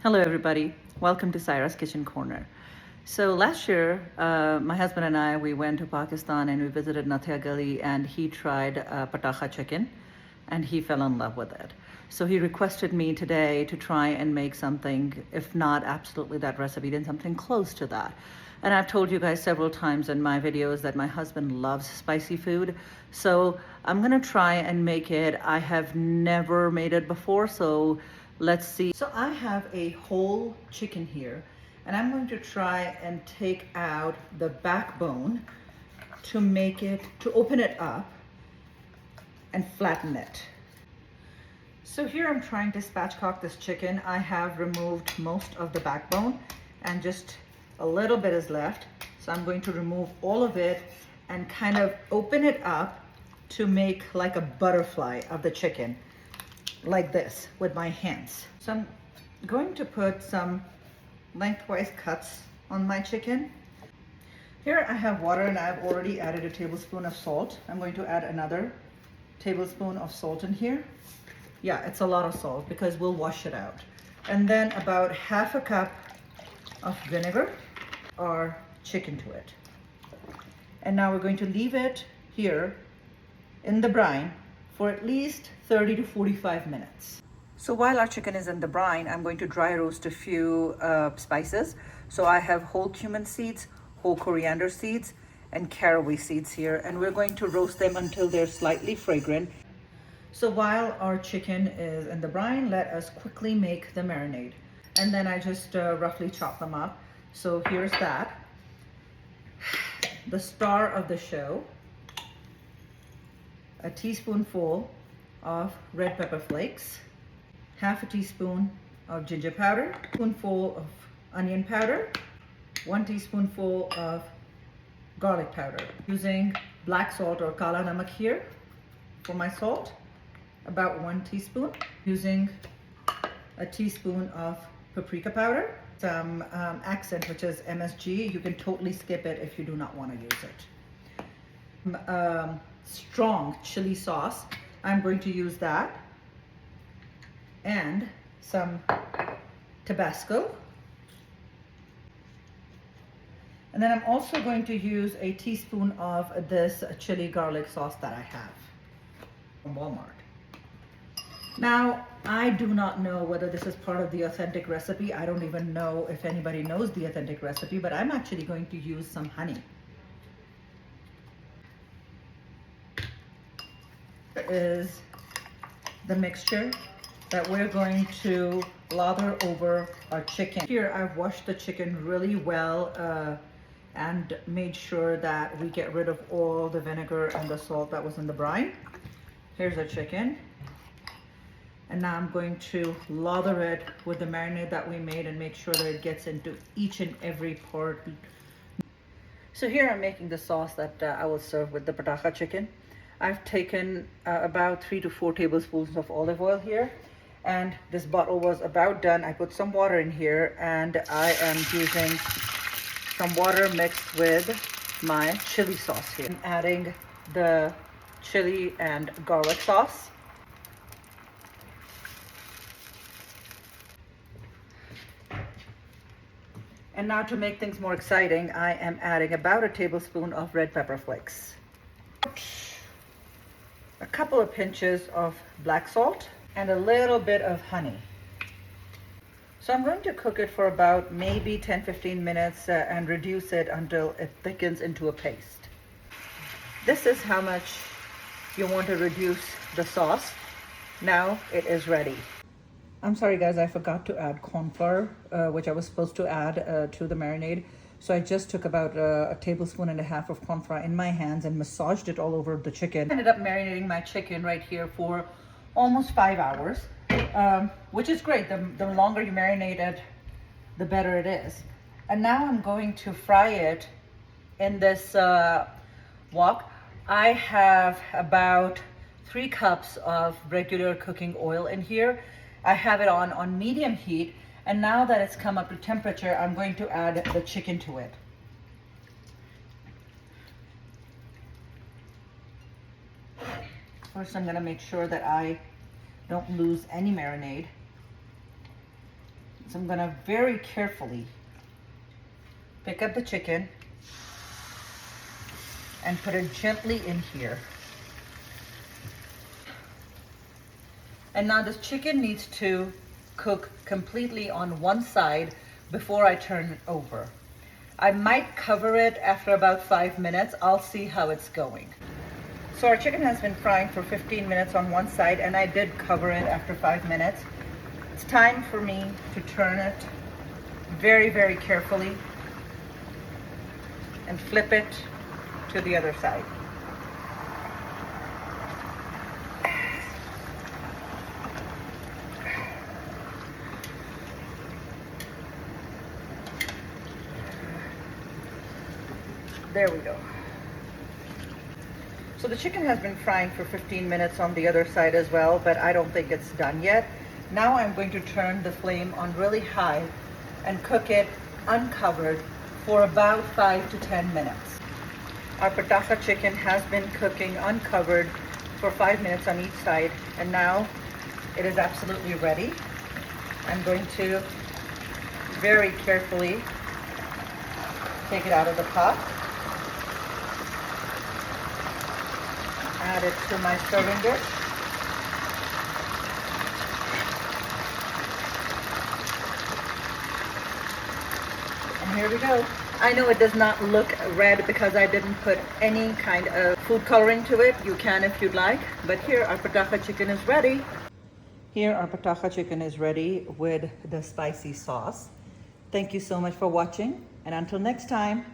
Hello, everybody. Welcome to Saira's Kitchen Corner. So last year, my husband and I, we went to Pakistan and we visited Nathia Gali, and he tried patakha chicken and he fell in love with it. So he requested me today to try and make something, if not absolutely that recipe, then something close to that. And I've told you guys several times in my videos that my husband loves spicy food. So I'm gonna try and make it. I have never made it before, so let's see. So I have a whole chicken here, and I'm going to try and take out the backbone to open it up and flatten it. So here I'm trying to spatchcock this chicken. I have removed most of the backbone and just a little bit is left. So I'm going to remove all of it and kind of open it up to make like a butterfly of the chicken, like this with my hands. So I'm going to put some lengthwise cuts on my chicken. Here I have water and I've already added a tablespoon of salt. I'm going to add another tablespoon of salt in here. Yeah, it's a lot of salt because we'll wash it out. And then about half a cup of vinegar or chicken to it. And now we're going to leave it here in the brine for at least 30 to 45 minutes. So while our chicken is in the brine, I'm going to dry roast a few spices. So I have whole cumin seeds, whole coriander seeds, and caraway seeds here, and we're going to roast them until they're slightly fragrant. So while our chicken is in the brine, let us quickly make the marinade. And then I just roughly chop them up. So here's that. The star of the show, a teaspoonful of red pepper flakes, half a teaspoon of ginger powder, a spoonful of onion powder, 1 teaspoonful of garlic powder. Using black salt or kala namak here for my salt, about 1 teaspoon. Using a teaspoon of paprika powder, some accent, which is MSG. You can totally skip it if you do not want to use it. Strong chili sauce, I'm going to use that, and some Tabasco. And then I'm also going to use a teaspoon of this chili garlic sauce that I have from Walmart. Now, I do not know whether this is part of the authentic recipe. I don't even know if anybody knows the authentic recipe, but I'm actually going to use some honey. Here is the mixture that we're going to lather over our chicken. Here I've washed the chicken really well and made sure that we get rid of all the vinegar and the salt that was in the brine. Here's our chicken. And now I'm going to lather it with the marinade that we made and make sure that it gets into each and every part. So here I'm making the sauce that I will serve with the patakha chicken. I've taken about 3 to 4 tablespoons of olive oil here, and this bottle was about done. I put some water in here, and I am using some water mixed with my chili sauce here. I'm adding the chili and garlic sauce. And now to make things more exciting, I am adding about a tablespoon of red pepper flakes, a couple of pinches of black salt, and a little bit of honey. So I'm going to cook it for about maybe 10-15 minutes and reduce it until it thickens into a paste. This is how much you want to reduce the sauce. Now it is ready. I'm sorry guys, I forgot to add corn flour, which I was supposed to add to the marinade. So I just took about a tablespoon and a half of corn flour in my hands and massaged it all over the chicken. I ended up marinating my chicken right here for almost 5 hours, which is great. The longer you marinate it, the better it is. And now I'm going to fry it in this wok. I have about 3 cups of regular cooking oil in here. I have it on medium heat, and now that it's come up to temperature, I'm going to add the chicken to it. First, I'm going to make sure that I don't lose any marinade. So I'm gonna very carefully pick up the chicken and put it gently in here. And now this chicken needs to cook completely on one side before I turn it over. I might cover it after about 5 minutes. I'll see how it's going. So our chicken has been frying for 15 minutes on one side, and I did cover it after 5 minutes. It's time for me to turn it very, very carefully and flip it to the other side. There we go. So the chicken has been frying for 15 minutes on the other side as well, but I don't think it's done yet. Now I'm going to turn the flame on really high and cook it uncovered for about 5 to 10 minutes. Our pataka chicken has been cooking uncovered for 5 minutes on each side, and now it is absolutely ready. I'm going to very carefully take it out of the pot. Add it to my serving dish. And here we go. I know it does not look red because I didn't put any kind of food coloring to it. You can if you'd like, but here our pataka chicken is ready. Here our pataka chicken is ready with the spicy sauce. Thank you so much for watching, and until next time.